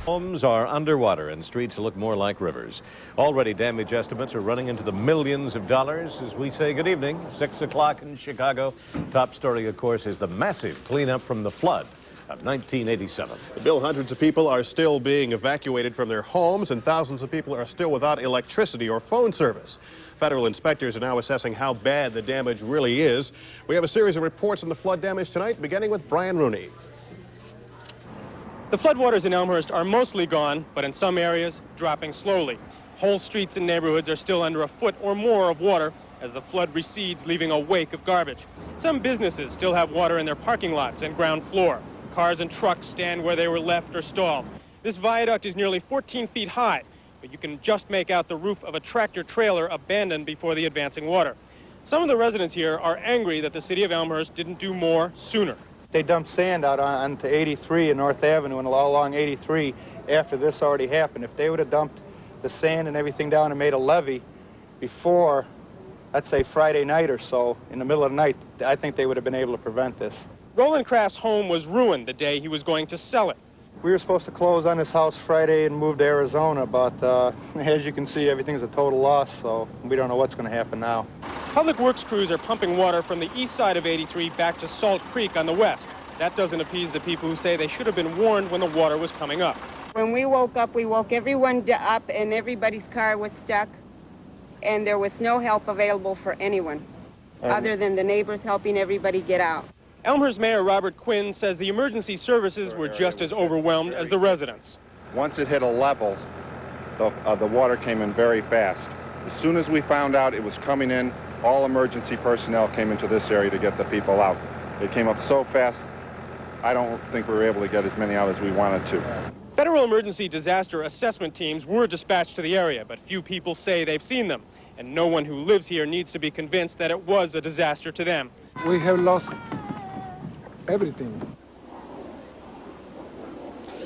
Homes are underwater and streets look more like rivers. Already damage estimates are running into the millions of dollars. As we say good evening, 6 o'clock in Chicago. Top story, of course, is the massive cleanup from the flood of 1987. Bill, hundreds of people are still being evacuated from their homes, and thousands of people are still without electricity or phone service. Federal inspectors are now assessing how bad the damage really is. We have a series of reports on the flood damage tonight, beginning with Brian Rooney. The floodwaters in Elmhurst are mostly gone, but in some areas, dropping slowly. Whole streets and neighborhoods are still under a foot or more of water as the flood recedes, leaving a wake of garbage. Some businesses still have water in their parking lots and ground floor. Cars and trucks stand where they were left or stalled. This viaduct is nearly 14 feet high, but you can just make out the roof of a tractor trailer abandoned before the advancing water. Some of the residents here are angry that the city of Elmhurst didn't do more sooner. They dumped sand out onto 83 and North Avenue and all along 83 after this already happened. If they would have dumped the sand and everything down and made a levee before, let's say Friday night or so, in the middle of the night, I think they would have been able to prevent this. Roland Kraft's home was ruined the day he was going to sell it. We were supposed to close on this house Friday and move to Arizona, but as you can see, everything's a total loss, so we don't know what's going to happen now. Public Works crews are pumping water from the east side of 83 back to Salt Creek on the west. That doesn't appease the people who say they should have been warned when the water was coming up. When we woke up, we woke everyone up and everybody's car was stuck, and there was no help available for anyone other than the neighbors helping everybody get out. Elmhurst Mayor Robert Quinn says the emergency services were just as overwhelmed as the residents. Once it hit a level, the water came in very fast. As soon as we found out it was coming in, all emergency personnel came into this area to get the people out. It came up so fast, I don't think we were able to get as many out as we wanted to. Federal emergency disaster assessment teams were dispatched to the area, but few people say they've seen them. And no one who lives here needs to be convinced that it was a disaster to them. We have lost everything.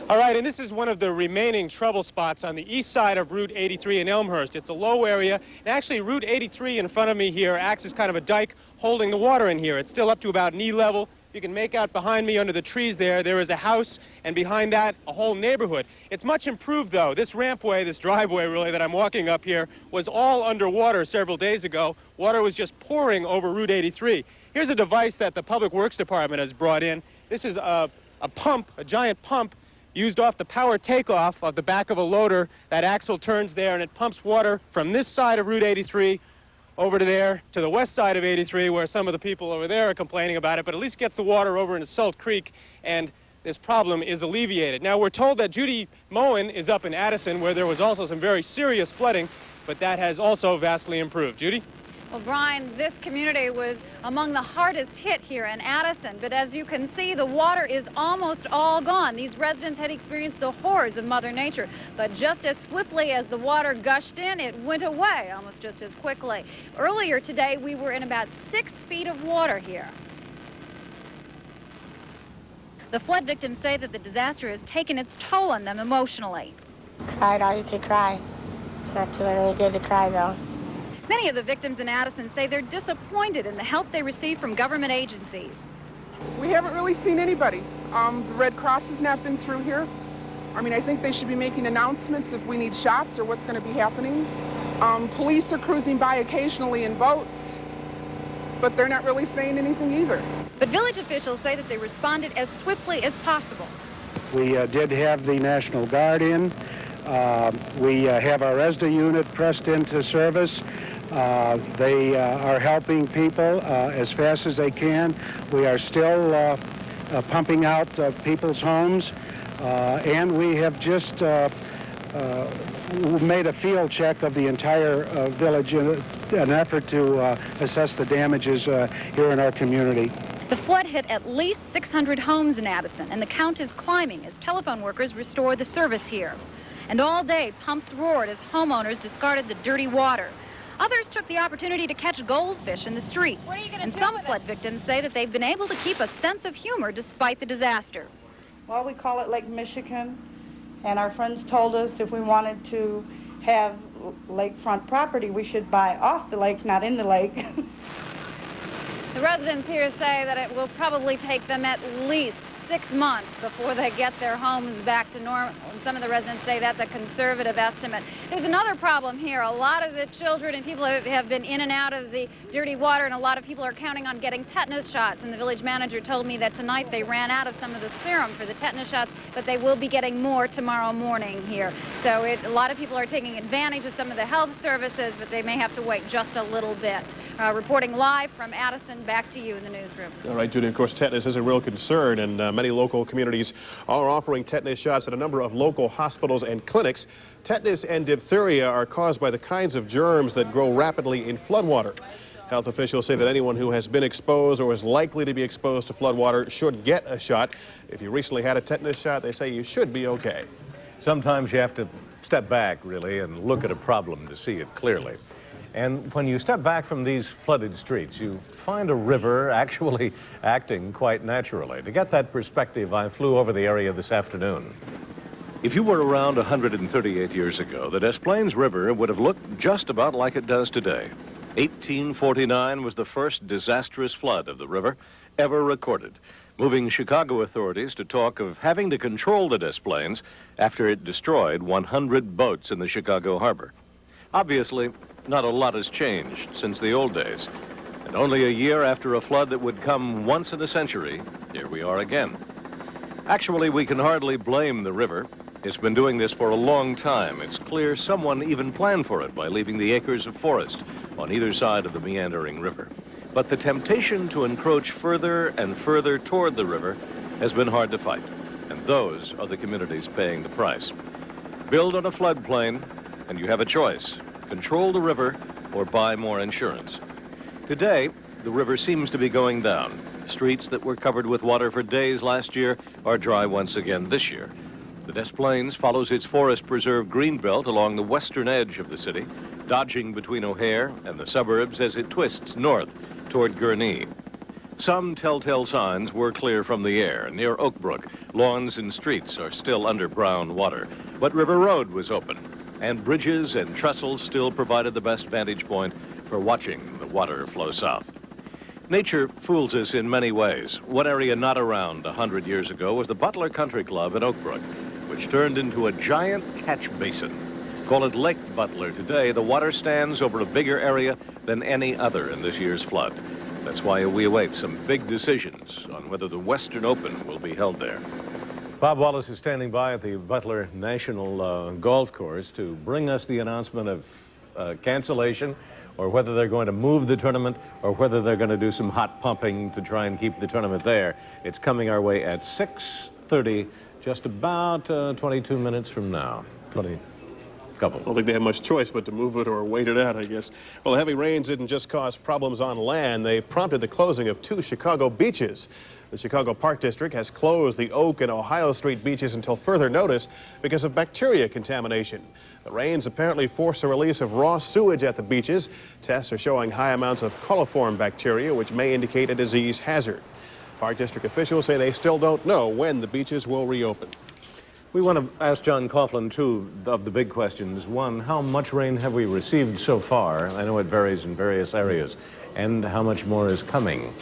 All right, and this is one of the remaining trouble spots on the east side of Route 83 in Elmhurst. It's a low area, and actually Route 83 in front of me here acts as kind of a dike holding the water in here. It's still up to about knee level. You can make out behind me under the trees there is a house, and behind that, a whole neighborhood. It's much improved, though. This rampway, this driveway, really, that I'm walking up here, was all underwater several days ago. Water was just pouring over Route 83. Here's a device that the Public Works Department has brought in. This is a pump, a giant pump, used off the power takeoff of the back of a loader. That axle turns there, and it pumps water from this side of Route 83 over to there, to the west side of 83, where some of the people over there are complaining about it, but at least gets the water over into Salt Creek, and this problem is alleviated. Now, we're told that Judy Moen is up in Addison, where there was also some very serious flooding, but that has also vastly improved. Judy? Well, Brian, this community was among the hardest hit here in Addison, but as you can see, the water is almost all gone. These residents had experienced the horrors of Mother Nature, but just as swiftly as the water gushed in, it went away almost just as quickly. Earlier today, we were in about 6 feet of water here. The flood victims say that the disaster has taken its toll on them emotionally. Cried all you could cry. It's not too really good to cry, though. Many of the victims in Addison say they're disappointed in the help they receive from government agencies. We haven't really seen anybody. The Red Cross has not been through here. I mean, I think they should be making announcements if we need shots or what's going to be happening. Police are cruising by occasionally in boats, but they're not really saying anything either. But village officials say that they responded as swiftly as possible. We did have the National Guard in. We have our ESDA unit pressed into service. They are helping people as fast as they can. We are still pumping out people's homes, and we have just made a field check of the entire village in an effort to assess the damages here in our community. The flood hit at least 600 homes in Addison, and the count is climbing as telephone workers restore the service here. And all day, pumps roared as homeowners discarded the dirty water. Others took the opportunity to catch goldfish in the streets. And some flood victims say that they've been able to keep a sense of humor despite the disaster. Well, we call it Lake Michigan, and our friends told us if we wanted to have lakefront property, we should buy off the lake, not in the lake. The residents here say that it will probably take them at least 6 months before they get their homes back to normal. And some of the residents say that's a conservative estimate. There's another problem here. A lot of the children and people have been in and out of the dirty water, and a lot of people are counting on getting tetanus shots. And the village manager told me that tonight they ran out of some of the serum for the tetanus shots, but they will be getting more tomorrow morning here. So a lot of people are taking advantage of some of the health services, but they may have to wait just a little bit. Reporting live from Addison, back to you in the newsroom. All right, Judy, of course, tetanus is a real concern, and many local communities are offering tetanus shots at a number of local hospitals and clinics. Tetanus and diphtheria are caused by the kinds of germs that grow rapidly in floodwater. Health officials say that anyone who has been exposed or is likely to be exposed to floodwater should get a shot. If you recently had a tetanus shot, they say you should be okay. Sometimes you have to step back, really, and look at a problem to see it clearly. And when you step back from these flooded streets, you find a river actually acting quite naturally. To get that perspective, I flew over the area this afternoon. If you were around 138 years ago, the Des Plaines River would have looked just about like it does today. 1849 was the first disastrous flood of the river ever recorded, moving Chicago authorities to talk of having to control the Des Plaines after it destroyed 100 boats in the Chicago harbor. Obviously, not a lot has changed since the old days. And only a year after a flood that would come once in a century, here we are again. Actually, we can hardly blame the river. It's been doing this for a long time. It's clear someone even planned for it by leaving the acres of forest on either side of the meandering river. But the temptation to encroach further and further toward the river has been hard to fight. And those are the communities paying the price. Build on a floodplain, and you have a choice. Control the river or buy more insurance. Today, the river seems to be going down. Streets that were covered with water for days last year are dry once again this year. The Des Plaines follows its forest preserve greenbelt along the western edge of the city, dodging between O'Hare and the suburbs as it twists north toward Gurnee. Some telltale signs were clear from the air. Near Oakbrook, lawns and streets are still under brown water, but River Road was open, and bridges and trestles still provided the best vantage point for watching the water flow south. Nature fools us in many ways. One area not around 100 years ago was the Butler Country Club in Oakbrook, which turned into a giant catch basin. Call it Lake Butler today, the water stands over a bigger area than any other in this year's flood. That's why we await some big decisions on whether the Western Open will be held there. Bob Wallace is standing by at the Butler National Golf Course to bring us the announcement of cancellation, or whether they're going to move the tournament, or whether they're going to do some hot pumping to try and keep the tournament there. It's coming our way at 6:30, just about 22 minutes from now. I don't think they have much choice but to move it or wait it out, I guess. Well, the heavy rains didn't just cause problems on land. They prompted the closing of 2 Chicago beaches. The Chicago Park District has closed the Oak and Ohio Street beaches until further notice because of bacteria contamination. The rains apparently forced the release of raw sewage at the beaches. Tests are showing high amounts of coliform bacteria, which may indicate a disease hazard. Park District officials say they still don't know when the beaches will reopen. We want to ask John Coughlin, two of the big questions. One, how much rain have we received so far? I know it varies in various areas. And how much more is coming?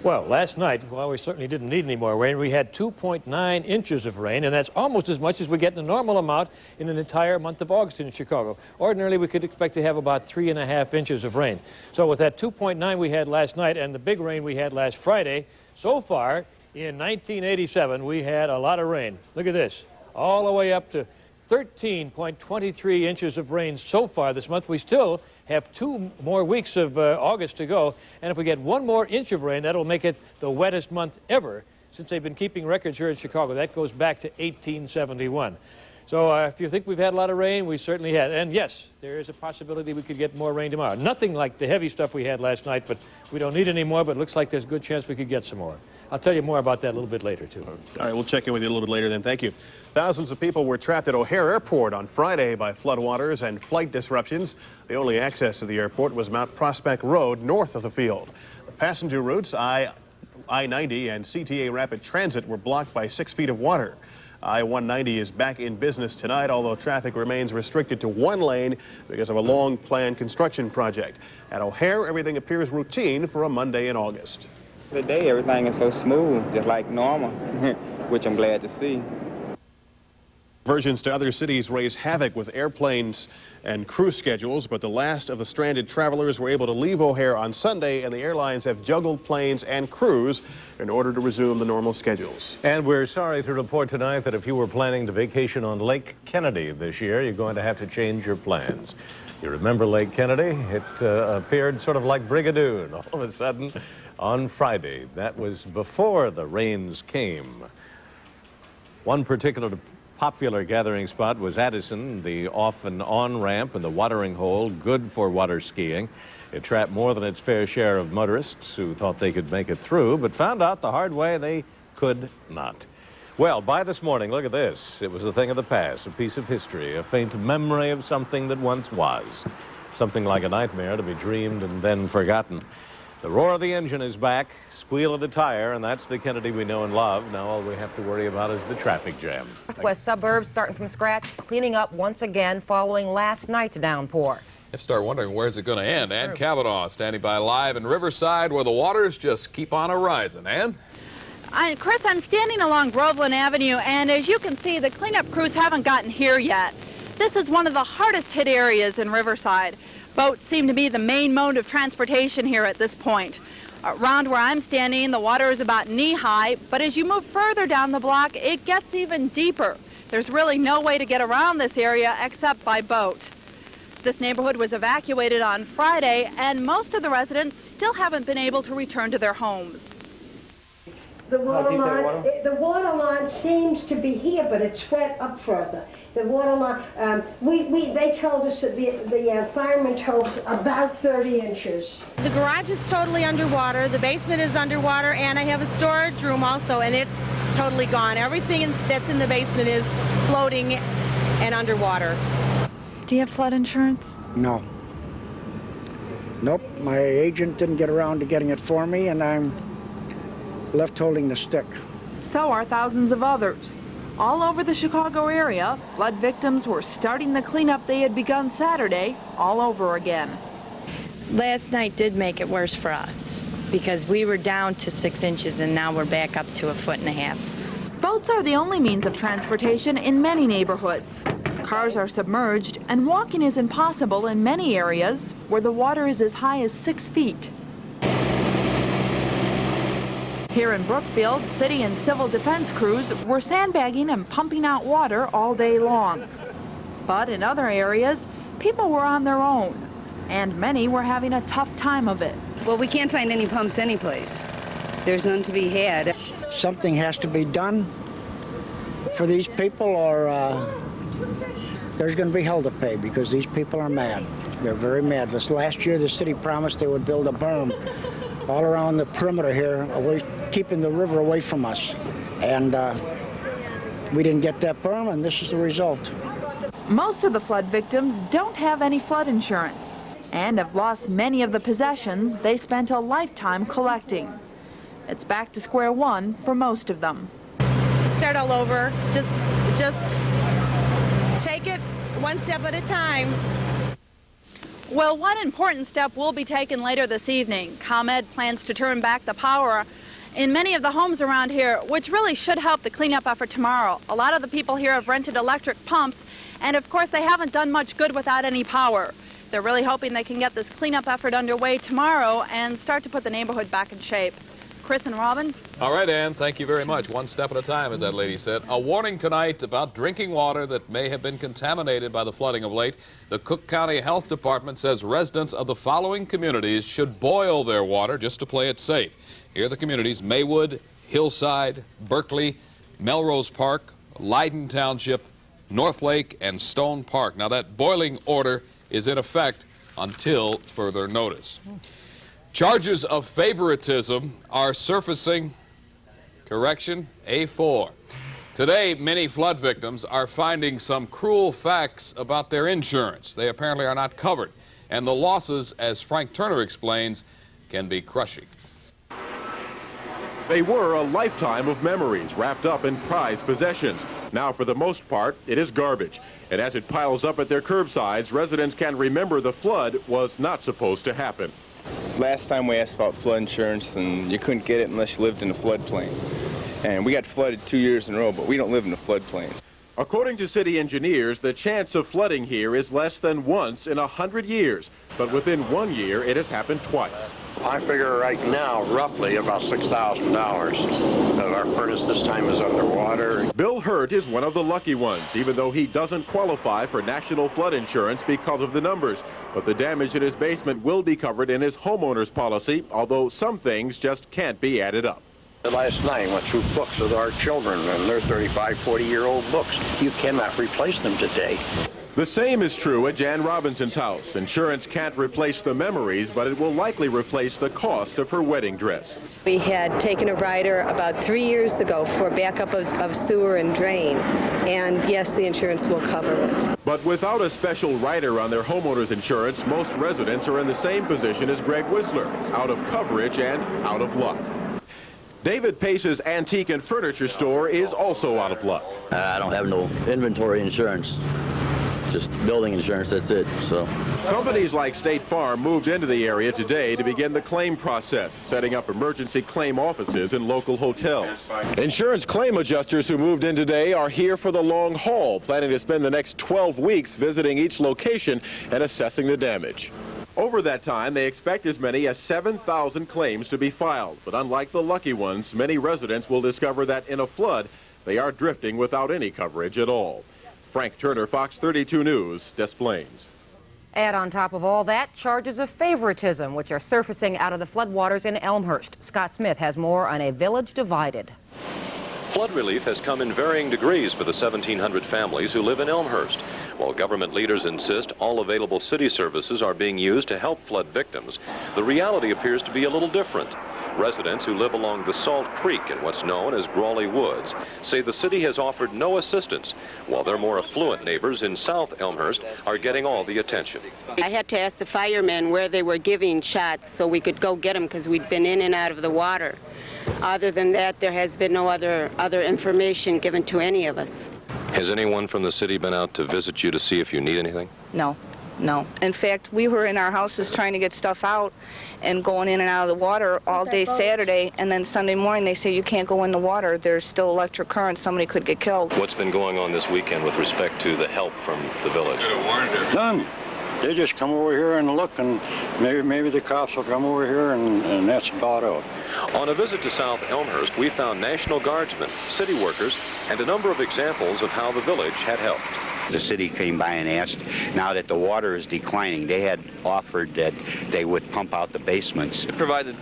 Well, last night, while we certainly didn't need any more rain, we had 2.9 inches of rain, and that's almost as much as we get in a normal amount in an entire month of August in Chicago. Ordinarily, we could expect to have about 3.5 inches of rain. So with that 2.9 we had last night and the big rain we had last Friday, so far in 1987, we had a lot of rain. Look at this. All the way up to 13.23 inches of rain so far this month. We still have 2 more weeks of August to go, and if we get 1 more inch of rain, that'll make it the wettest month ever since they've been keeping records here in Chicago. That goes back to 1871. So if you think we've had a lot of rain, we certainly had. And yes, there is a possibility we could get more rain tomorrow. Nothing like the heavy stuff we had last night, but we don't need any more, but it looks like there's a good chance we could get some more. I'll tell you more about that a little bit later, too. All right, we'll check in with you a little bit later then. Thank you. Thousands of people were trapped at O'Hare Airport on Friday by floodwaters and flight disruptions. The only access to the airport was Mount Prospect Road north of the field. The passenger routes, I-90 and CTA Rapid Transit, were blocked by 6 feet of water. I-190 is back in business tonight, although traffic remains restricted to 1 lane because of a long-planned construction project. At O'Hare, everything appears routine for a Monday in August. Today, everything is so smooth, just like normal. which I'm glad to see. Diversions to other cities raise havoc with airplanes and crew schedules, but the last of the stranded travelers were able to leave O'Hare on Sunday, and the airlines have juggled planes and crews in order to resume the normal schedules. And we're sorry to report tonight that if you were planning to vacation on Lake Kennedy this year, you're going to have to change your plans. You remember Lake Kennedy? It appeared sort of like Brigadoon all of a sudden on Friday. That was before the rains came. One particular popular gathering spot was Addison, the off and on ramp and the watering hole, good for water skiing. It trapped more than its fair share of motorists who thought they could make it through, but found out the hard way they could not. Well, by this morning, look at this. It was a thing of the past, a piece of history, a faint memory of something that once was. Something like a nightmare to be dreamed and then forgotten. The roar of the engine is back, squeal of the tire, and that's the Kennedy we know and love. Now all we have to worry about is the traffic jam. Northwest suburbs starting from scratch, cleaning up once again following last night's downpour. You start wondering where's it going to end. Ann Cavanaugh standing by live in Riverside where the waters just keep on arising. Ann? Chris, I'm standing along Groveland Avenue, and as you can see, the cleanup crews haven't gotten here yet. This is one of the hardest hit areas in Riverside. Boats seem to be the main mode of transportation here at this point. Around where I'm standing, the water is about knee-high, but as you move further down the block, it gets even deeper. There's really no way to get around this area except by boat. This neighborhood was evacuated on Friday, and most of the residents still haven't been able to return to their homes. The water line seems to be here, but it's wet up further. The water line, they told us that the firemen told us about 30 inches. The garage is totally underwater, the basement is underwater, and I have a storage room also, and it's totally gone. Everything that's in the basement is floating and underwater. Do you have flood insurance? No. Nope, my agent didn't get around to getting it for me, and I'm left holding the stick. So are thousands of others. All over the Chicago area, flood victims were starting the cleanup they had begun Saturday all over again. Last night did make it worse for us because we were down to 6 inches and now we're back up to 1.5 feet. Boats are the only means of transportation in many neighborhoods. Cars are submerged and walking is impossible in many areas where the water is as high as 6 feet. Here in Brookfield, city and civil defense crews were sandbagging and pumping out water all day long. But in other areas, people were on their own, and many were having a tough time of it. Well, we can't find any pumps anyplace. There's none to be had. Something has to be done for these people, or there's going to be hell to pay, because these people are mad. They're very mad. This last year, the city promised they would build a berm all around the perimeter here, keeping the river away from us. And we didn't get that berm, and this is the result. Most of the flood victims don't have any flood insurance and have lost many of the possessions they spent a lifetime collecting. It's back to square one for most of them. Start all over, just take it one step at a time. Well, one important step will be taken later this evening. ComEd plans to turn back the power in many of the homes around here, which really should help the cleanup effort tomorrow. A lot of the people here have rented electric pumps, and of course they haven't done much good without any power. They're really hoping they can get this cleanup effort underway tomorrow and start to put the neighborhood back in shape. Chris and Robin? All right, Ann, thank you very much. One step at a time, as that lady said. A warning tonight about drinking water that may have been contaminated by the flooding of late. The Cook County Health Department says residents of the following communities should boil their water just to play it safe. Here are the communities: Maywood, Hillside, Berkeley, Melrose Park, Leiden Township, North Lake, and Stone Park. Now, that boiling order is in effect until further notice. Charges of favoritism are surfacing. Correction, A4. Today, many flood victims are finding some cruel facts about their insurance. They apparently are not covered, and the losses, as Frank Turner explains, can be crushing. They were a lifetime of memories wrapped up in prized possessions. Now, for the most part, it is garbage. And as it piles up at their curbsides, residents can remember the flood was not supposed to happen. Last time we asked about flood insurance, and you couldn't get it unless you lived in a floodplain. And we got flooded 2 years in a row, but we don't live in the floodplain. According to city engineers, the chance of flooding here is less than once in 100 years. But within 1 year, it has happened twice. I figure right now, roughly about $6,000. Our furnace this time is underwater. Bill Hurt is one of the lucky ones, even though he doesn't qualify for national flood insurance because of the numbers. But the damage in his basement will be covered in his homeowner's policy, although some things just can't be added up. Last night, I went through books with our children, and they're 35, 40-year-old books. You cannot replace them today. The same is true at Jan Robinson's house. Insurance can't replace the memories, but it will likely replace the cost of her wedding dress. We had taken a rider about 3 years ago for backup of sewer and drain, and yes, the insurance will cover it. But without a special rider on their homeowner's insurance, most residents are in the same position as Greg Whistler, out of coverage and out of luck. David Pace's antique and furniture store is also out of luck. I don't have no inventory insurance. Just building insurance, that's it. So companies like State Farm moved into the area today to begin the claim process, setting up emergency claim offices in local hotels. Insurance claim adjusters who moved in today are here for the long haul, planning to spend the next 12 weeks visiting each location and assessing the damage. Over that time, they expect as many as 7,000 claims to be filed. But unlike the lucky ones, many residents will discover that in a flood, they are drifting without any coverage at all. Frank Turner, Fox 32 News, Des Plaines. Add on top of all that, charges of favoritism, which are surfacing out of the floodwaters in Elmhurst. Scott Smith has more on a village divided. Flood relief has come in varying degrees for the 1,700 families who live in Elmhurst. While government leaders insist all available city services are being used to help flood victims, the reality appears to be a little different. Residents who live along the Salt Creek in what's known as Grawley Woods say the city has offered no assistance, while their more affluent neighbors in South Elmhurst are getting all the attention. I had to ask the firemen where they were giving shots so we could go get them because we'd been in and out of the water. Other than that, there has been no other information given to any of us. Has anyone from the city been out to visit you to see if you need anything? No. In fact, we were in our houses trying to get stuff out and going in and out of the water all day Saturday, and then Sunday morning they say you can't go in the water. There's still electric current. Somebody could get killed. What's been going on this weekend with respect to the help from the village? None. They just come over here and look, and maybe the cops will come over here, and that's about it. On a visit to South Elmhurst, we found National Guardsmen, city workers, and a number of examples of how the village had helped. The city came by and asked, now that the water is declining, they had offered that they would pump out the basements. It provided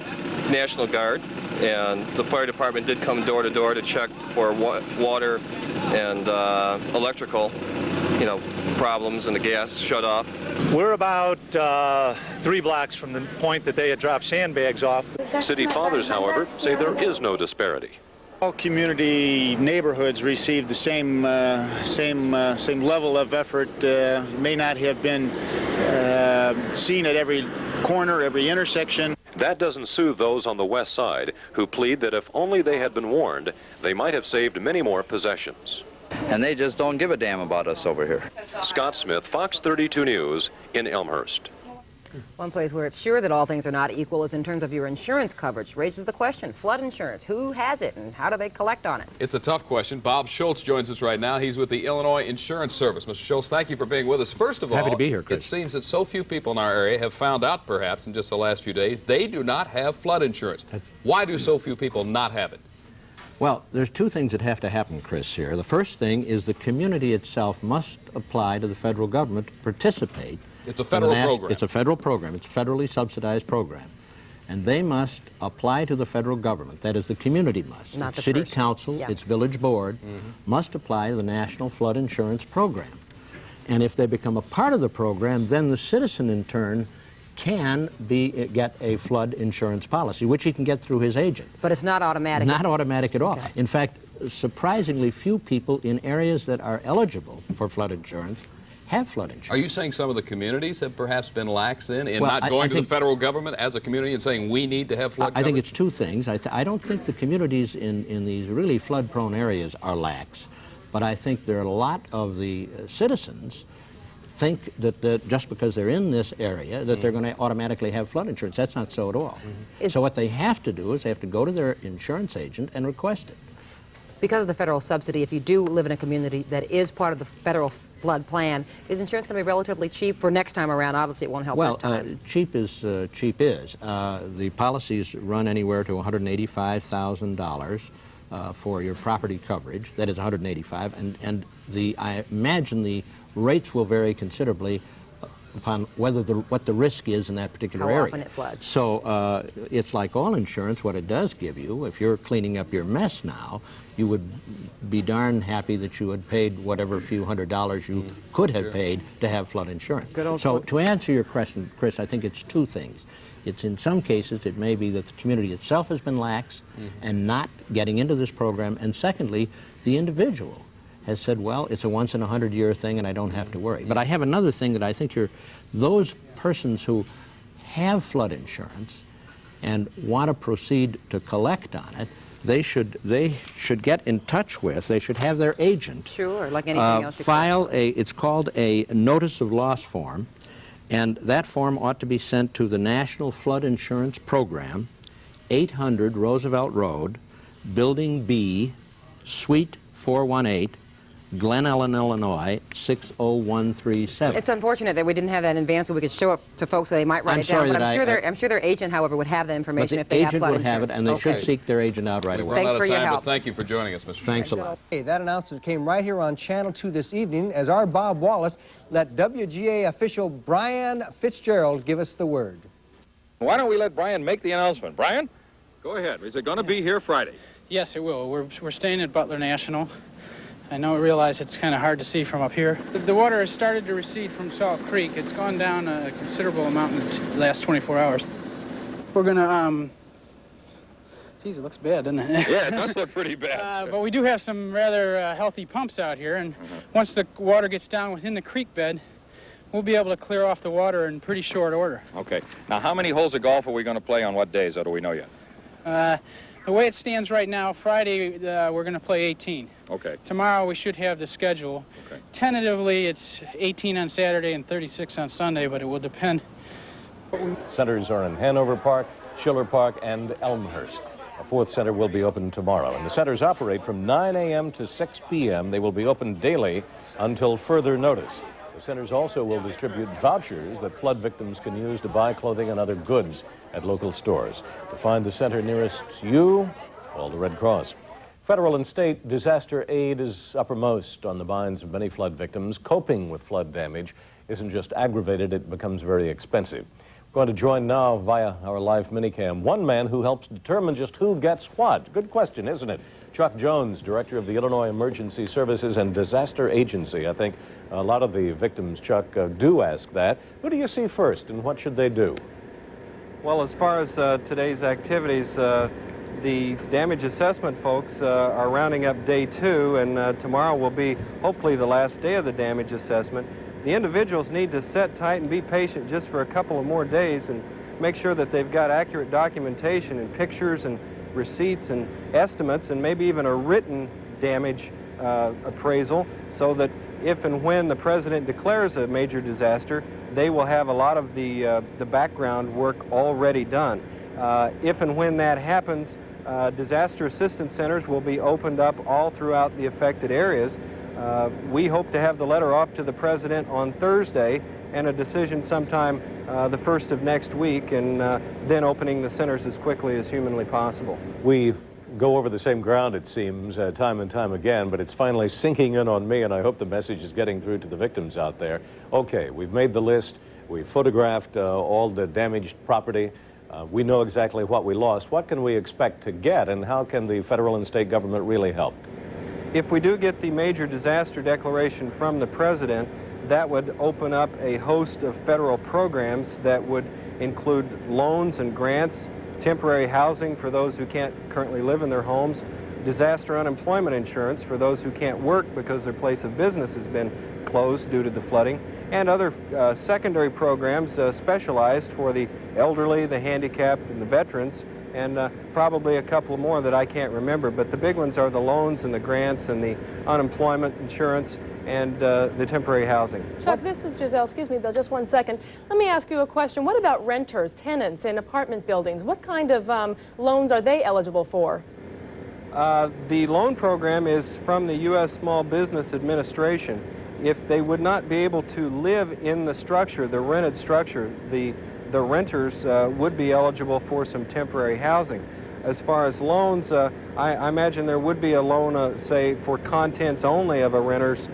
National Guard, and the fire department did come door to door to check for water and electrical, problems, and the gas shut off. We're about 3 blocks from the point that they had dropped sandbags off. City fathers, however, say there is no disparity. All community neighborhoods received the same level of effort. May not have been seen at every corner, every intersection. That doesn't soothe those on the west side who plead that if only they had been warned, they might have saved many more possessions. And they just don't give a damn about us over here. Scott Smith, Fox 32 News in Elmhurst. One place where it's sure that all things are not equal is in terms of your insurance coverage. Raises the question, flood insurance, who has it and how do they collect on it? It's a tough question. Bob Schultz joins us right now. He's with the Illinois Insurance Service. Mr. Schultz, thank you for being with us. First of all, happy to be here, Chris. It seems that so few people in our area have found out, perhaps, in just the last few days, they do not have flood insurance. Why do so few people not have it? Well, there's two things that have to happen, Chris, here. The first thing is the community itself must apply to the federal government to participate. It's a federal program. It's a federal program. It's a federally subsidized program. And they must apply to the federal government. That is, the community must. Not its the city person. council, Yeah. its village board, must apply to the National Flood Insurance Program. And if they become a part of the program, then the citizen, in turn, can get a flood insurance policy, which he can get through his agent. But it's not automatic. Not automatic at all. Okay. In fact, surprisingly few people in areas that are eligible for flood insurance have flood insurance. Are you saying some of the communities have perhaps been lax in Well, not going to the think federal government as a community and saying we need to have flood I think coverage? it's two things. I don't think the communities in these really flood-prone areas are lax, but I think there are a lot of the citizens think that just because they're in this area that they're going to automatically have flood insurance. That's not so at all. So what they have to do is they have to go to their insurance agent and request it. Because of the federal subsidy, if you do live in a community that is part of the federal flood plan, is insurance going to be relatively cheap for next time around? Obviously, it won't help this time. Cheap is cheap is. The policies run anywhere to $185,000 for your property coverage. That is $185,000, and I imagine the rates will vary considerably upon what the risk is in that particular area. How often it floods. So it's like all insurance. What it does give you, if you're cleaning up your mess now, you would be darn happy that you had paid whatever few $100s you could have paid to have flood insurance. So to answer your question, Chris, I think it's two things. It's in some cases, it may be that the community itself has been lax and not getting into this program, and secondly, the individual has said, well, it's a once-in-a-100-year thing and I don't have to worry. But I have another thing that I think those persons who have flood insurance and want to proceed to collect on it, they should get in touch with, they should have their agent sure, like anything else, file it's called a notice of loss form, and that form ought to be sent to the National Flood Insurance Program, 800 Roosevelt Road, Building B, Suite 418, Glen Ellen, Illinois, 60137. It's unfortunate that we didn't have that in advance so we could show it to folks so they might write it down. But I'm sure their agent, however, would have that information if they have flood insurance. The agent will have it, and they should seek their agent out right away. Thanks for your help. But thank you for joining us, Mr. Thanks a lot. Hey, that announcement came right here on Channel 2 this evening as our Bob Wallace let WGA official Brian Fitzgerald give us the word. Why don't we let Brian make the announcement? Brian, go ahead. Is it going to be here Friday? Yes, it will. We're staying at Butler National. I realize it's kind of hard to see from up here. The water has started to recede from Salt Creek. It's gone down a considerable amount in the last 24 hours. We're going to, geez, it looks bad, doesn't it? Yeah, it does look pretty bad. But we do have some rather healthy pumps out here, and once the water gets down within the creek bed, we'll be able to clear off the water in pretty short order. Okay. Now, how many holes of golf are we going to play on what days, or do we know yet? The way it stands right now, Friday, we're going to play 18. Okay. Tomorrow, we should have the schedule. Okay. Tentatively, it's 18 on Saturday and 36 on Sunday, but it will depend. Centers are in Hanover Park, Schiller Park, and Elmhurst. A fourth center will be open tomorrow, and the centers operate from 9 a.m. to 6 p.m. They will be open daily until further notice. The centers also will distribute vouchers that flood victims can use to buy clothing and other goods at local stores. To find the center nearest you, call the Red Cross. Federal and state disaster aid is uppermost on the minds of many flood victims. Coping with flood damage isn't just aggravated, it becomes very expensive. We're going to join now via our live minicam one man who helps determine just who gets what. Good question, isn't it? Chuck Jones, director of the Illinois Emergency Services and Disaster Agency. I think a lot of the victims, Chuck, do ask that. Who do you see first, and what should they do? Well, as far as today's activities, the damage assessment folks are rounding up day 2, and tomorrow will be hopefully the last day of the damage assessment. The individuals need to sit tight and be patient just for a couple of more days and make sure that they've got accurate documentation and pictures and receipts and estimates and maybe even a written damage appraisal, so that if and when the president declares a major disaster, they will have a lot of the background work already done. If and when that happens, disaster assistance centers will be opened up all throughout the affected areas. We hope to have the letter off to the president on Thursday and a decision sometime the first of next week, and then opening the centers as quickly as humanly possible. We go over the same ground, it seems, time and time again, but it's finally sinking in on me, and I hope the message is getting through to the victims out there. Okay, we've made the list, we've photographed all the damaged property, we know exactly what we lost. What can we expect to get, and how can the federal and state government really help? If we do get the major disaster declaration from the president, that would open up a host of federal programs that would include loans and grants, temporary housing for those who can't currently live in their homes, disaster unemployment insurance for those who can't work because their place of business has been closed due to the flooding, and other secondary programs specialized for the elderly, the handicapped, and the veterans, and probably a couple more that I can't remember. But the big ones are the loans and the grants and the unemployment insurance and the temporary housing. Chuck, this is Giselle. Excuse me, Bill, just one second. Let me ask you a question. What about renters, tenants in apartment buildings? What kind of loans are they eligible for? The loan program is from the U.S. Small Business Administration. If they would not be able to live in the structure, the rented structure, the renters would be eligible for some temporary housing. As far as loans, I imagine there would be a loan, say, for contents only of a renter's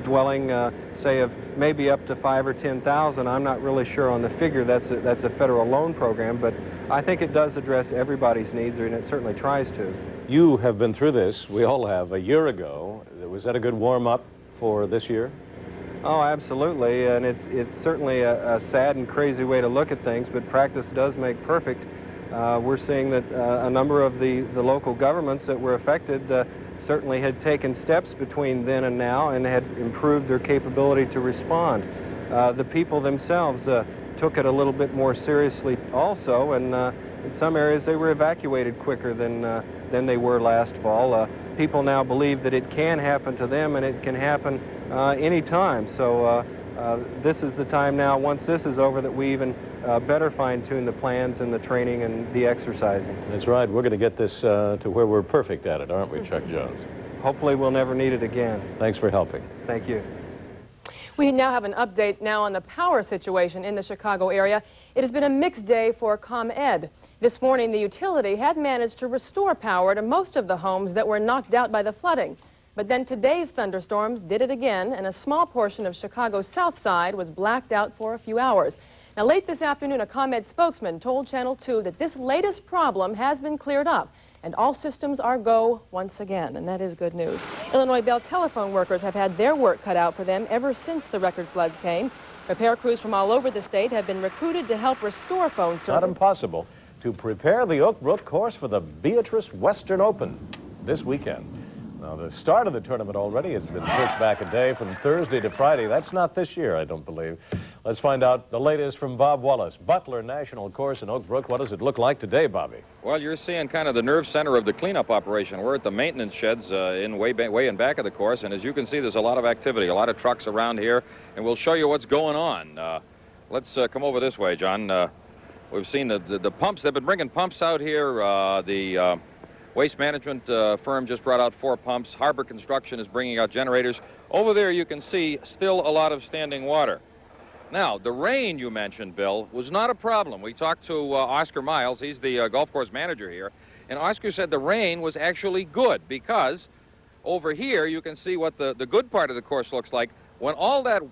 dwelling, say of maybe up to $5,000 or $10,000. I'm not really sure on the figure. That's a federal loan program, but I think it does address everybody's needs, and it certainly tries to. You have been through this. We all have. A year ago, was that a good warm-up for this year? Oh, absolutely, and it's certainly a sad and crazy way to look at things, but practice does make perfect. We're seeing that a number of the local governments that were affected certainly had taken steps between then and now and had improved their capability to respond. The people themselves took it a little bit more seriously also, and in some areas they were evacuated quicker than they were last fall. People now believe that it can happen to them, and it can happen any time. So this is the time now, once this is over, that we even better fine-tune the plans and the training and the exercising. That's right. We're going to get this to where we're perfect at it, aren't we, Chuck Jones? Hopefully we'll never need it again. Thanks for helping. Thank you. We now have an update now on the power situation in the Chicago area. It has been a mixed day for ComEd. This morning, the utility had managed to restore power to most of the homes that were knocked out by the flooding. But then today's thunderstorms did it again, and a small portion of Chicago's south side was blacked out for a few hours. Now, late this afternoon, a ComEd spokesman told Channel 2 that this latest problem has been cleared up, and all systems are go once again, and that is good news. Illinois Bell telephone workers have had their work cut out for them ever since the record floods came. Repair crews from all over the state have been recruited to help restore phone service. Not impossible to prepare the Oak Brook course for the Beatrice Western Open this weekend. Now, the start of the tournament already has been pushed back a day from Thursday to Friday. That's not this year, I don't believe. Let's find out the latest from Bob Wallace. Butler National Course in Oak Brook. What does it look like today, Bobby? Well, you're seeing kind of the nerve center of the cleanup operation. We're at the maintenance sheds way in back of the course, and as you can see, there's a lot of activity, a lot of trucks around here, and we'll show you what's going on. Let's come over this way, John. We've seen the pumps. They've been bringing pumps out here. The Waste Management firm just brought out 4 pumps. Harbor Construction is bringing out generators. Over there you can see still a lot of standing water. Now, the rain you mentioned, Bill, was not a problem. We talked to Oscar Miles. He's the golf course manager here. And Oscar said the rain was actually good because over here you can see what the good part of the course looks like. When all that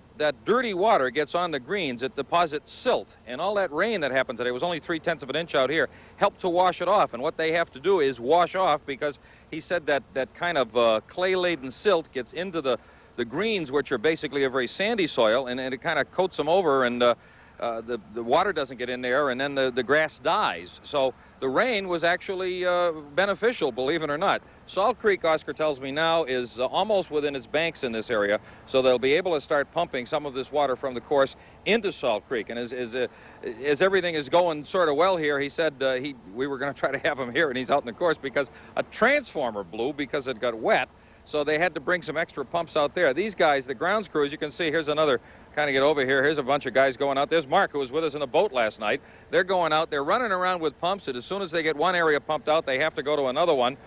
dirty water gets on the greens, it deposits silt. And all that rain that happened today was only 3/10 of an inch out here, helped to wash it off. And what they have to do is wash off, because he said that kind of clay-laden silt gets into the greens, which are basically a very sandy soil, and it kind of coats them over, and the water doesn't get in there, and then the grass dies. So the rain was actually beneficial, believe it or not. Salt Creek, Oscar tells me now, is almost within its banks in this area, so they'll be able to start pumping some of this water from the course into Salt Creek. And as everything is going sort of well here, he said we were going to try to have him here, and he's out in the course because a transformer blew because it got wet. So they had to bring some extra pumps out there. These guys, the grounds crews, you can see, here's another, kind of get over here. Here's a bunch of guys going out. There's Mark, who was with us in the boat last night. They're going out. They're running around with pumps, and as soon as they get one area pumped out, they have to go to another one.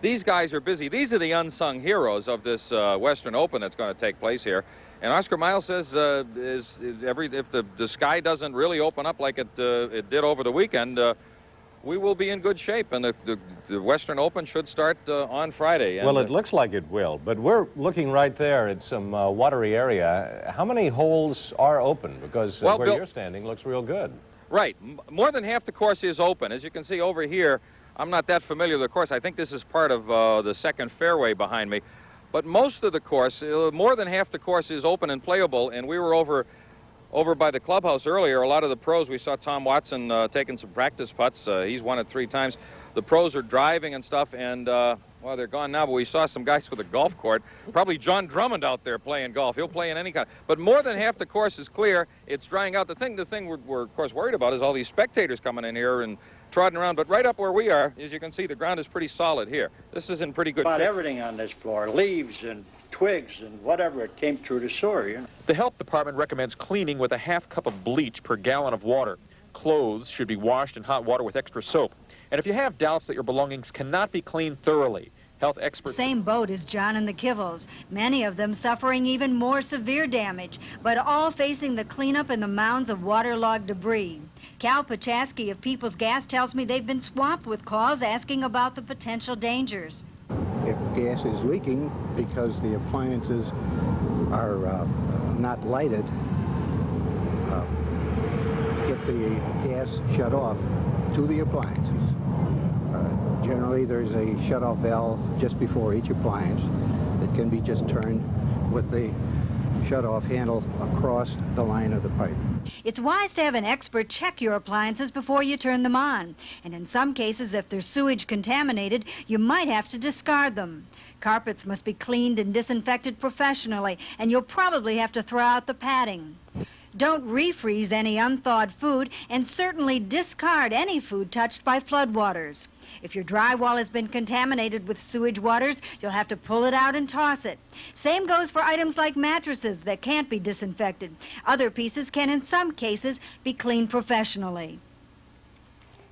These guys are busy. These are the unsung heroes of this Western Open that's going to take place here. And Oscar Miles says if the sky doesn't really open up like it did over the weekend, we will be in good shape, and the Western Open should start on Friday. And well, it looks like it will, but we're looking right there at some watery area. How many holes are open? Because where Bill, you're standing looks real good. Right. More than half the course is open. As you can see over here, I'm not that familiar with the course. I think this is part of the second fairway behind me. But most of the course, more than half the course is open and playable, and we were over by the clubhouse earlier. A lot of the pros, we saw Tom Watson taking some practice putts. He's won it 3 times. The pros are driving and stuff, and well, they're gone now, but we saw some guys with a golf cart. Probably John Drummond out there playing golf. He'll play in any kind. But more than half the course is clear. It's drying out. The thing we're of course worried about is all these spectators coming in here and trotting around. But right up where we are, as you can see, the ground is pretty solid here. This is in pretty good shape. About everything on this floor, leaves and twigs and whatever, it came through the sewer. You know? The health department recommends cleaning with a ½ cup of bleach per gallon of water. Clothes should be washed in hot water with extra soap. And if you have doubts that your belongings cannot be cleaned thoroughly, health experts... Same boat as John and the Kivels, many of them suffering even more severe damage, but all facing the cleanup in the mounds of waterlogged debris. Cal Pachaski of People's Gas tells me they've been swamped with calls asking about the potential dangers. If gas is leaking because the appliances are not lighted, get the gas shut off to the appliances. Generally, there's a shut-off valve just before each appliance that can be just turned with the shut-off handle across the line of the pipe. It's wise to have an expert check your appliances before you turn them on. And in some cases, if they're sewage contaminated, you might have to discard them. Carpets must be cleaned and disinfected professionally, and you'll probably have to throw out the padding. Don't refreeze any unthawed food, and certainly discard any food touched by floodwaters. If your drywall has been contaminated with sewage waters, you'll have to pull it out and toss it. Same goes for items like mattresses that can't be disinfected. Other pieces can, in some cases, be cleaned professionally.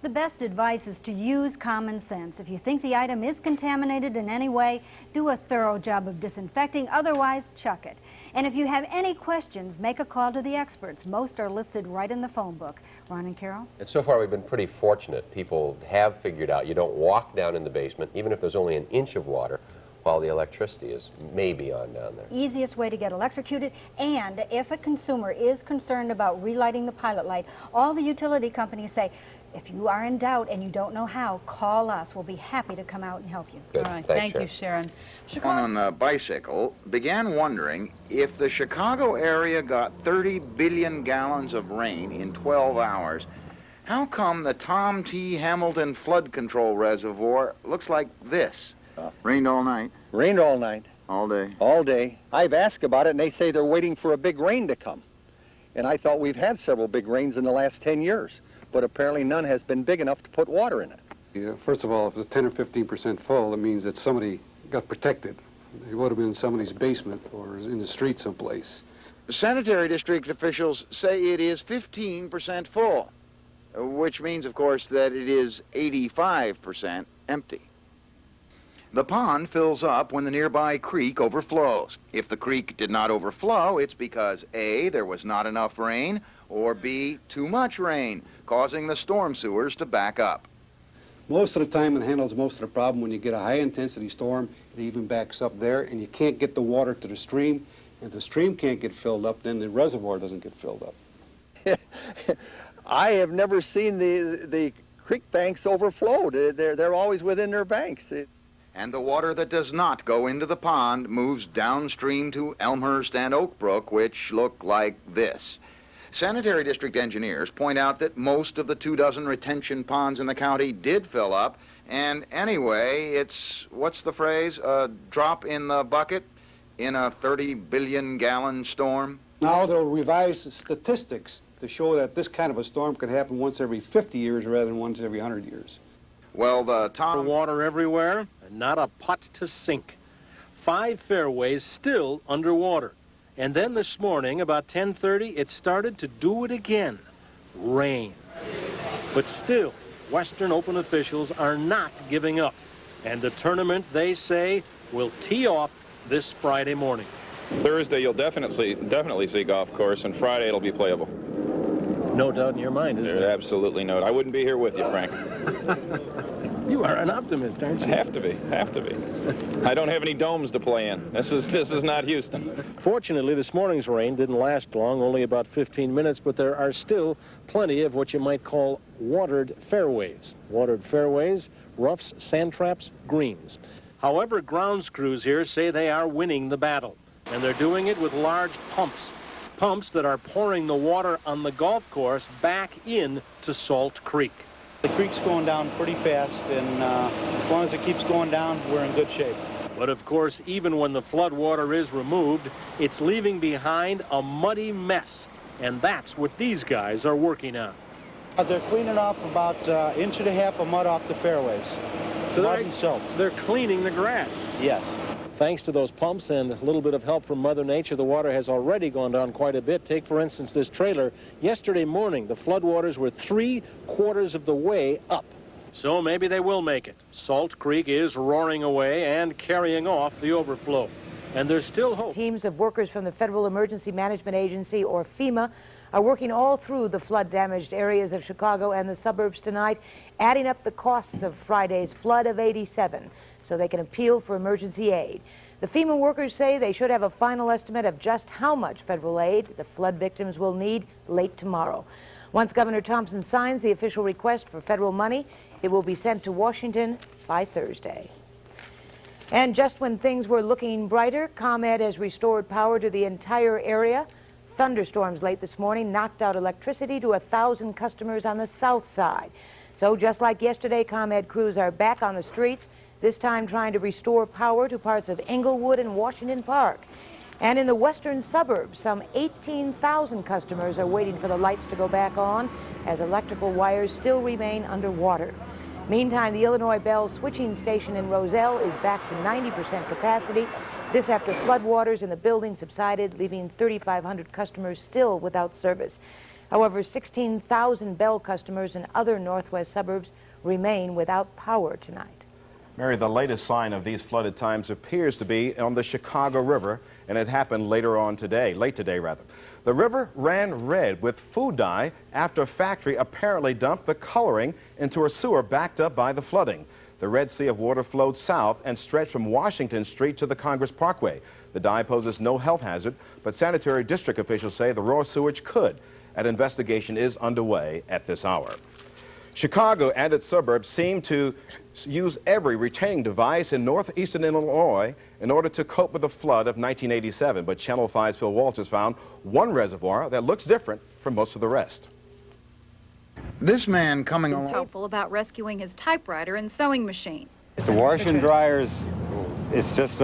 The best advice is to use common sense. If you think the item is contaminated in any way, do a thorough job of disinfecting. Otherwise, chuck it. And if you have any questions, make a call to the experts. Most are listed right in the phone book. Ron and Carol? And so far, we've been pretty fortunate. People have figured out you don't walk down in the basement, even if there's only an inch of water, while the electricity is maybe on down there. Easiest way to get electrocuted, and if a consumer is concerned about relighting the pilot light, all the utility companies say, if you are in doubt and you don't know how, call us. We'll be happy to come out and help you. Good. All right, Thanks, thank you, Sharon. One on the bicycle began wondering if the Chicago area got 30 billion gallons of rain in 12 hours, how come the Tom T. Hamilton Flood Control Reservoir looks like this? Rained all night? Rained all night. All day? All day. I've asked about it, and they say they're waiting for a big rain to come. And I thought we've had several big rains in the last 10 years, but apparently none has been big enough to put water in it. Yeah, first of all, if it's 10 or 15% full, it means that somebody got protected. It would have been in somebody's basement or in the street someplace. Sanitary district officials say it is 15% full, which means, of course, that it is 85% empty. The pond fills up when the nearby creek overflows. If the creek did not overflow, it's because A, there was not enough rain, or B, too much rain, causing the storm sewers to back up. Most of the time it handles most of the problem. When you get a high-intensity storm, it even backs up there, and you can't get the water to the stream. If the stream can't get filled up, then the reservoir doesn't get filled up. I have never seen the creek banks overflow. They're always within their banks. And the water that does not go into the pond moves downstream to Elmhurst and Oak Brook, which look like this. Sanitary district engineers point out that most of the 24 retention ponds in the county did fill up, and anyway, it's, what's the phrase, a drop in the bucket in a 30 billion gallon storm? Now they'll revise the statistics to show that this kind of a storm could happen once every 50 years rather than once every 100 years. Well, the water everywhere, and not a putt to sink. 5 fairways still underwater. And then this morning, about 10:30, it started to do it again. Rain. But still, Western Open officials are not giving up. And the tournament, they say, will tee off this Friday morning. Thursday, you'll definitely see golf course, and Friday it'll be playable. No doubt in your mind, is there? Absolutely no. I wouldn't be here with you, Frank. You are an optimist, aren't you? Have to be. I don't have any domes to play in. This is not Houston. Fortunately, this morning's rain didn't last long, only about 15 minutes, but there are still plenty of what you might call watered fairways. Watered fairways, roughs, sand traps, greens. However, grounds crews here say they are winning the battle, and they're doing it with large pumps. Pumps that are pouring the water on the golf course back in to Salt Creek. The creek's going down pretty fast, and as long as it keeps going down, we're in good shape. But of course, even when the flood water is removed, it's leaving behind a muddy mess. And that's what these guys are working on. They're cleaning off about 1.5 inches of mud off the fairways. So mud and silt. They're cleaning the grass. Yes. Thanks to those pumps and a little bit of help from Mother Nature, the water has already gone down quite a bit. Take, for instance, this trailer. Yesterday morning, the floodwaters were 3/4 of the way up. So maybe they will make it. Salt Creek is roaring away and carrying off the overflow. And there's still hope. Teams of workers from the Federal Emergency Management Agency, or FEMA, are working all through the flood-damaged areas of Chicago and the suburbs tonight, adding up the costs of Friday's flood of 87 so they can appeal for emergency aid. The FEMA workers say they should have a final estimate of just how much federal aid the flood victims will need late tomorrow. Once Governor Thompson signs the official request for federal money, it will be sent to Washington by Thursday. And just when things were looking brighter, ComEd has restored power to the entire area. Thunderstorms late this morning knocked out electricity to 1,000 customers on the south side. So just like yesterday, ComEd crews are back on the streets, this time trying to restore power to parts of Englewood and Washington Park. And in the western suburbs, some 18,000 customers are waiting for the lights to go back on as electrical wires still remain underwater. Meantime, the Illinois Bell switching station in Roselle is back to 90% capacity. This after floodwaters in the building subsided, leaving 3,500 customers still without service. However, 16,000 Bell customers in other northwest suburbs remain without power tonight. Mary, the latest sign of these flooded times appears to be on the Chicago River, and it happened late today. The river ran red with food dye after a factory apparently dumped the coloring into a sewer backed up by the flooding. The Red Sea of water flowed south and stretched from Washington Street to the Congress Parkway. The dye poses no health hazard, but sanitary district officials say the raw sewage could. An investigation is underway at this hour. Chicago and its suburbs seem to use every retaining device in northeastern Illinois in order to cope with the flood of 1987. But Channel 5's Phil Walters found one reservoir that looks different from most of the rest. This man coming along. Hopeful about rescuing his typewriter and sewing machine. The washing dryers, it's just,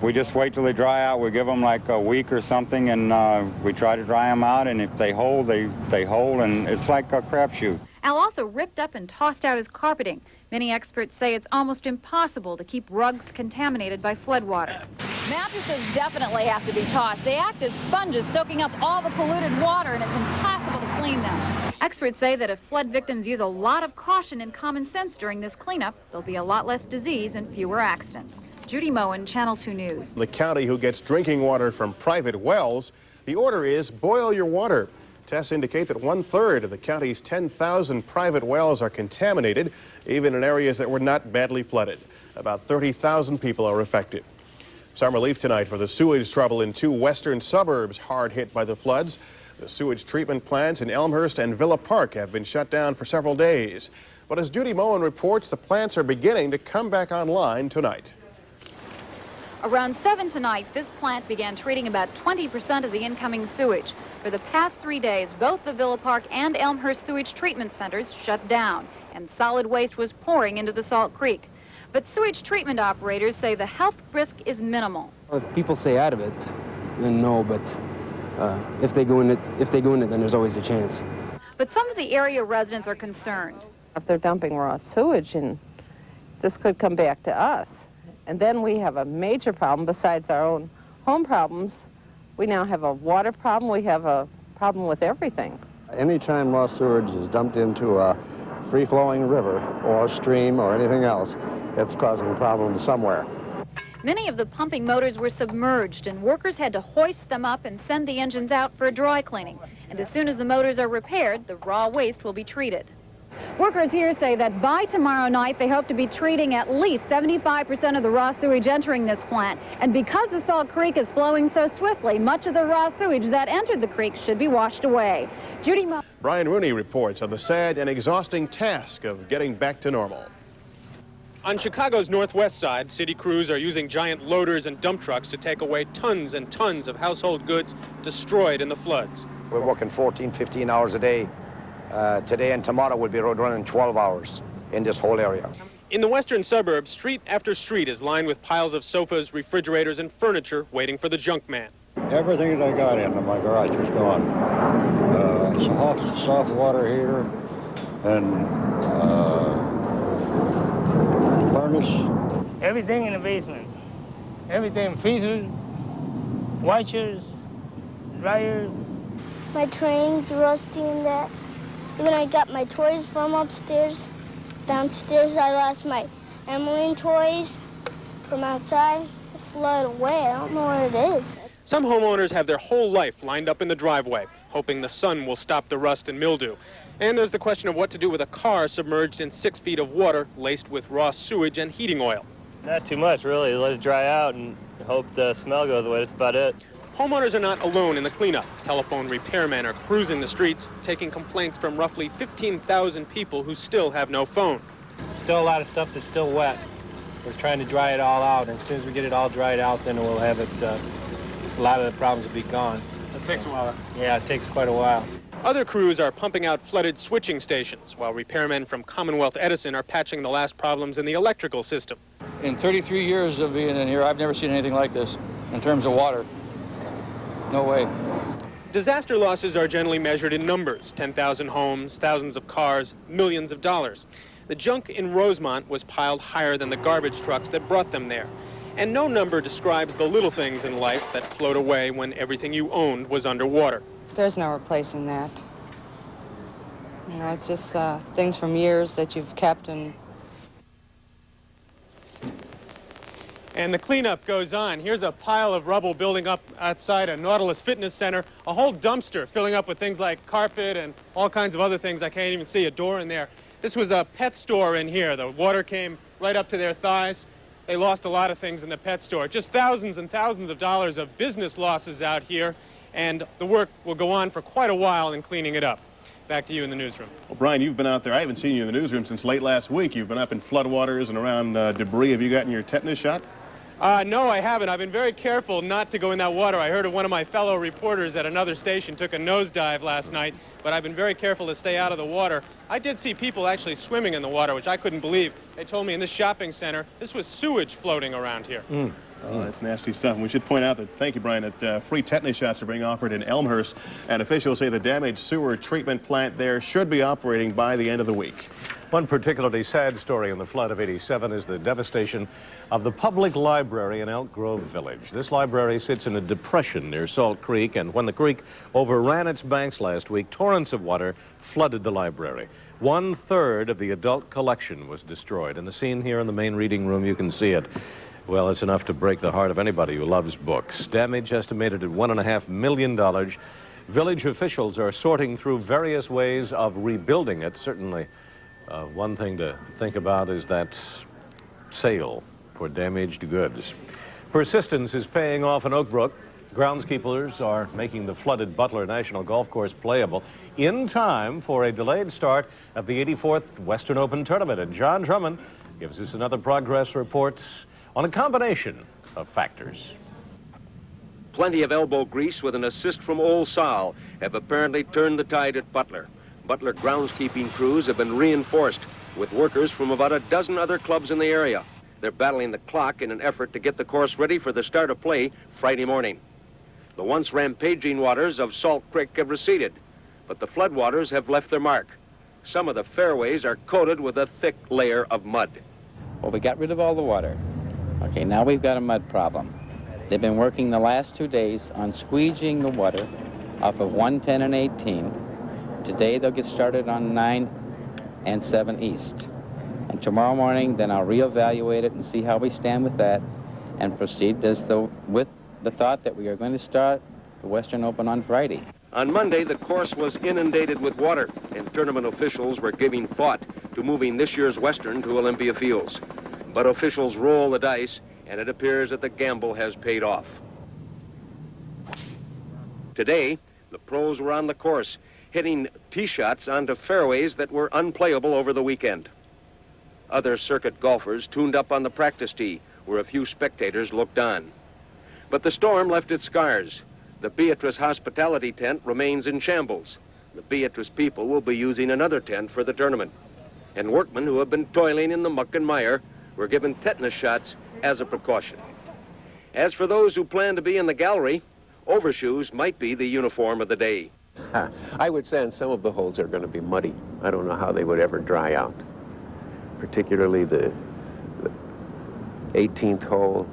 we just wait till they dry out. We give them like a week or something, and we try to dry them out, and if they hold, they hold, and it's like a crapshoot. Al also ripped up and tossed out his carpeting. Many experts say it's almost impossible to keep rugs contaminated by floodwater. Mattresses definitely have to be tossed. They act as sponges, soaking up all the polluted water, and it's impossible to clean them. Experts say that if flood victims use a lot of caution and common sense during this cleanup, there'll be a lot less disease and fewer accidents. Judy Moen, Channel 2 News. The county who gets drinking water from private wells, the order is boil your water. Tests indicate that 1/3 of the county's 10,000 private wells are contaminated, even in areas that were not badly flooded. About 30,000 people are affected. Some relief tonight for the sewage trouble in two western suburbs hard hit by the floods. The sewage treatment plants in Elmhurst and Villa Park have been shut down for several days. But as Judy Moen reports, the plants are beginning to come back online tonight. Around 7 tonight, this plant began treating about 20% of the incoming sewage. For the past 3 days, both the Villa Park and Elmhurst sewage treatment centers shut down, and solid waste was pouring into the Salt Creek. But sewage treatment operators say the health risk is minimal. If people stay out of it, then no, but if they go in it, then there's always a chance. But some of the area residents are concerned. If they're dumping raw sewage, and this could come back to us. And then we have a major problem besides our own home problems. We now have a water problem. We have a problem with everything. Anytime raw sewage is dumped into a free-flowing river or stream or anything else, it's causing problems somewhere. Many of the pumping motors were submerged, and workers had to hoist them up and send the engines out for dry cleaning. And as soon as the motors are repaired, the raw waste will be treated. Workers here say that by tomorrow night, they hope to be treating at least 75% of the raw sewage entering this plant. And because the Salt Creek is flowing so swiftly, much of the raw sewage that entered the creek should be washed away. Judy Moen. Brian Rooney reports on the sad and exhausting task of getting back to normal. On Chicago's northwest side, city crews are using giant loaders and dump trucks to take away tons and tons of household goods destroyed in the floods. We're working 14, 15 hours a day. Today and tomorrow we'll be road running 12 hours in this whole area. In the western suburbs, street after street is lined with piles of sofas, refrigerators, and furniture waiting for the junk man. Everything that I got into my garage is gone. Soft water heater and furnace. Everything in the basement. Everything, freezers, washers, dryers. My train's rusty and that. Even I got my toys from upstairs. Downstairs, I lost my Emmeline toys from outside. It flooded away. I don't know what it is. Some homeowners have their whole life lined up in the driveway, hoping the sun will stop the rust and mildew. And there's the question of what to do with a car submerged in 6 feet of water laced with raw sewage and heating oil. Not too much, really. Let it dry out and hope the smell goes away. That's about it. Homeowners are not alone in the cleanup. Telephone repairmen are cruising the streets, taking complaints from roughly 15,000 people who still have no phone. Still a lot of stuff that's still wet. We're trying to dry it all out, and as soon as we get it all dried out, then we'll have it, a lot of the problems will be gone. It takes a while. Yeah, it takes quite a while. Other crews are pumping out flooded switching stations, while repairmen from Commonwealth Edison are patching the last problems in the electrical system. In 33 years of being in here, I've never seen anything like this in terms of water. No way. Disaster losses are generally measured in numbers: 10,000 homes, thousands of cars, millions of dollars. The junk in Rosemont was piled higher than the garbage trucks that brought them there. And no number describes the little things in life that float away when everything you owned was underwater. There's no replacing that. You know, it's just things from years that you've kept and... And the cleanup goes on. Here's a pile of rubble building up outside a Nautilus Fitness Center, a whole dumpster filling up with things like carpet and all kinds of other things. I can't even see a door in there. This was a pet store in here. The water came right up to their thighs. They lost a lot of things in the pet store. Just thousands and thousands of dollars of business losses out here, and the work will go on for quite a while in cleaning it up. Back to you in the newsroom. Well, Brian, you've been out there. I haven't seen you in the newsroom since late last week. You've been up in floodwaters and around debris. Have you gotten your tetanus shot? No, I haven't. I've been very careful not to go in that water. I heard of one of my fellow reporters at another station took a nosedive last night, but I've been very careful to stay out of the water. I did see people actually swimming in the water, which I couldn't believe. They told me in this shopping center, this was sewage floating around here. Oh, that's nasty stuff. And we should point out that, thank you, Brian, that free tetanus shots are being offered in Elmhurst, and officials say the damaged sewer treatment plant there should be operating by the end of the week. One particularly sad story in the flood of '87 is the devastation of the public library in Elk Grove Village. This library sits in a depression near Salt Creek, and when the creek overran its banks last week, torrents of water flooded the library. 1/3 of the adult collection was destroyed. And the scene here in the main reading room, you can see it. Well, it's enough to break the heart of anybody who loves books. Damage estimated at $1.5 million. Village officials are sorting through various ways of rebuilding it. Certainly, one thing to think about is that sale for damaged goods. Persistence is paying off in Oak Brook. Groundskeepers are making the flooded Butler National Golf Course playable in time for a delayed start of the 84th Western Open Tournament. And John Drummond gives us another progress report on a combination of factors. Plenty of elbow grease with an assist from Old Sal have apparently turned the tide at Butler. Butler groundskeeping crews have been reinforced with workers from about a dozen other clubs in the area. They're battling the clock in an effort to get the course ready for the start of play Friday morning. The once rampaging waters of Salt Creek have receded, but the floodwaters have left their mark. Some of the fairways are coated with a thick layer of mud. Well, we got rid of all the water. Okay, now we've got a mud problem. They've been working the last 2 days on squeegeeing the water off of 110 and 18. Today they'll get started on 9 and 7 East. And tomorrow morning, then I'll reevaluate it and see how we stand with that and proceed as though with the thought that we are going to start the Western Open on Friday. On Monday, the course was inundated with water, and tournament officials were giving thought to moving this year's Western to Olympia Fields. But officials roll the dice, and it appears that the gamble has paid off. Today, the pros were on the course, hitting tee shots onto fairways that were unplayable over the weekend. Other circuit golfers tuned up on the practice tee, where a few spectators looked on. But the storm left its scars. The Beatrice hospitality tent remains in shambles. The Beatrice people will be using another tent for the tournament. And workmen who have been toiling in the muck and mire were given tetanus shots as a precaution. As for those who plan to be in the gallery, overshoes might be the uniform of the day. I would say on some of the holes are going to be muddy. I don't know how they would ever dry out. Particularly the 18th hole,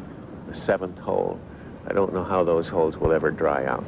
the 7th hole. I don't know how those holes will ever dry out.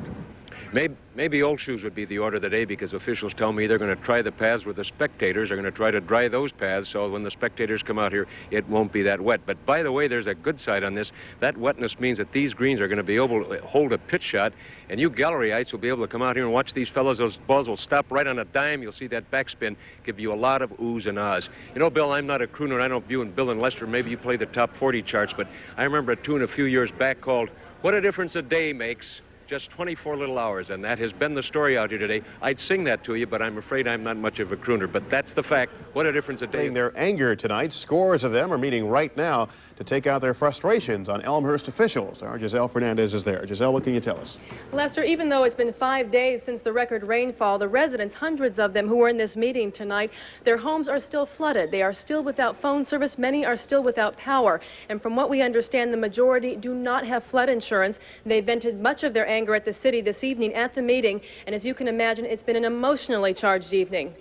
Maybe old shoes would be the order of the day, because officials tell me they're going to try the paths where the spectators are going to try to dry those paths, so when the spectators come out here, it won't be that wet. But by the way, there's a good side on this. That wetness means that these greens are going to be able to hold a pitch shot, and you galleryites will be able to come out here and watch these fellows. Those balls will stop right on a dime. You'll see that backspin give you a lot of oohs and ahs. You know, Bill, I'm not a crooner. I don't know if you and Bill and Lester, maybe you play the top 40 charts, but I remember a tune a few years back called "What a Difference a Day Makes." Just 24 little hours, and that has been the story out here today. I'd sing that to you, but I'm afraid I'm not much of a crooner. But that's the fact. What a difference a day. Their anger tonight, scores of them are meeting right now to take out their frustrations on Elmhurst officials. Our Giselle Fernandez is there. Giselle, what can you tell us? Lester, even though it's been 5 days since the record rainfall, the residents, hundreds of them who were in this meeting tonight, their homes are still flooded. They are still without phone service. Many are still without power. And from what we understand, the majority do not have flood insurance. They vented much of their anger at the city this evening at the meeting. And as you can imagine, it's been an emotionally charged evening.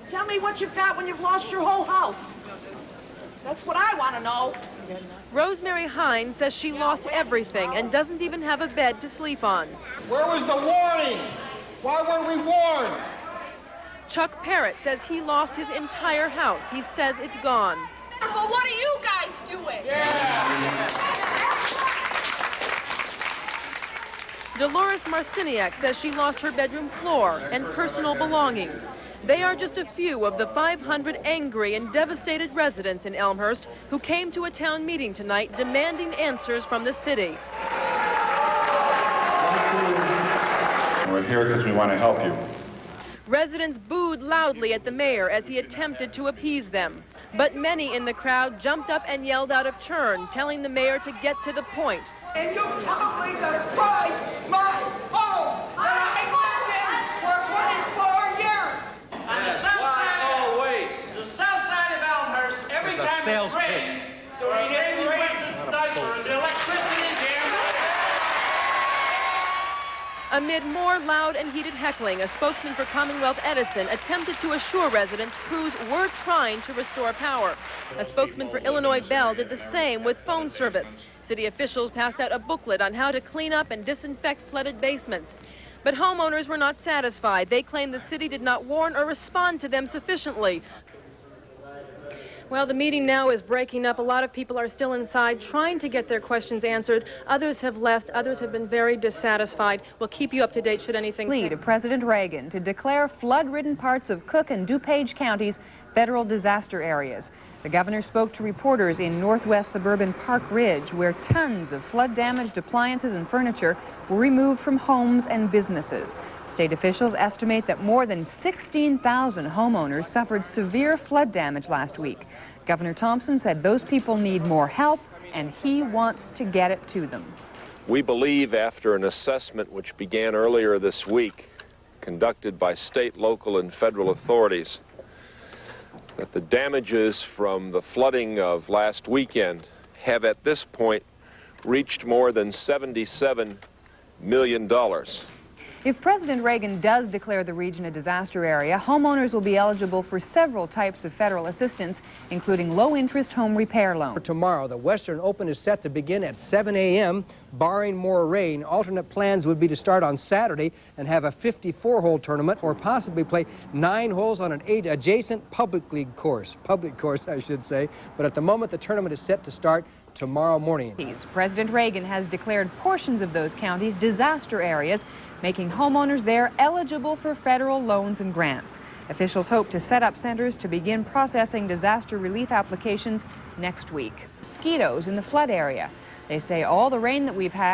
Tell me what you've got when you've lost your whole house. That's what I want to know. Rosemary Hines says she lost everything and doesn't even have a bed to sleep on. Where was the warning? Why were we warned? Chuck Parrott says he lost his entire house. He says it's gone. But what are you guys doing? Dolores Marciniak says she lost her bedroom floor and personal belongings. They are just a few of the 500 angry and devastated residents in Elmhurst who came to a town meeting tonight demanding answers from the city. We're here because we want to help you. Residents booed loudly at the mayor as he attempted to appease them. But many in the crowd jumped up and yelled out of turn, telling the mayor to get to the point. And you totally destroyed my home that I lived in for 24 years. On the south side, always. The south side of Elmhurst, every time it rains, the baby wets its diaper, the electricity jammed. Amid more loud and heated heckling, a spokesman for Commonwealth Edison attempted to assure residents crews were trying to restore power. A spokesman for Illinois Bell did the same with phone service. City officials passed out a booklet on how to clean up and disinfect flooded basements. But homeowners were not satisfied. They claim the city did not warn or respond to them sufficiently. Well, the meeting now is breaking up. A lot of people are still inside trying to get their questions answered. Others have left. Others have been very dissatisfied. We'll keep you up to date should anything... Lead of President Reagan to declare flood-ridden parts of Cook and DuPage counties federal disaster areas. The governor spoke to reporters in northwest suburban Park Ridge, where tons of flood-damaged appliances and furniture were removed from homes and businesses. State officials estimate that more than 16,000 homeowners suffered severe flood damage last week. Governor Thompson said those people need more help, and he wants to get it to them. We believe, after an assessment which began earlier this week, conducted by state, local, and federal authorities, that the damages from the flooding of last weekend have at this point reached more than $77 million. If President Reagan does declare the region a disaster area, homeowners will be eligible for several types of federal assistance, including low-interest home repair loans. Tomorrow, the Western Open is set to begin at 7 a.m. Barring more rain, alternate plans would be to start on Saturday and have a 54-hole tournament, or possibly play 9 holes on an adjacent public course, I should say. But at the moment, the tournament is set to start tomorrow morning. President Reagan has declared portions of those counties disaster areas, making homeowners there eligible for federal loans and grants. Officials hope to set up centers to begin processing disaster relief applications next week. Mosquitoes in the flood area. They say all the rain that we've had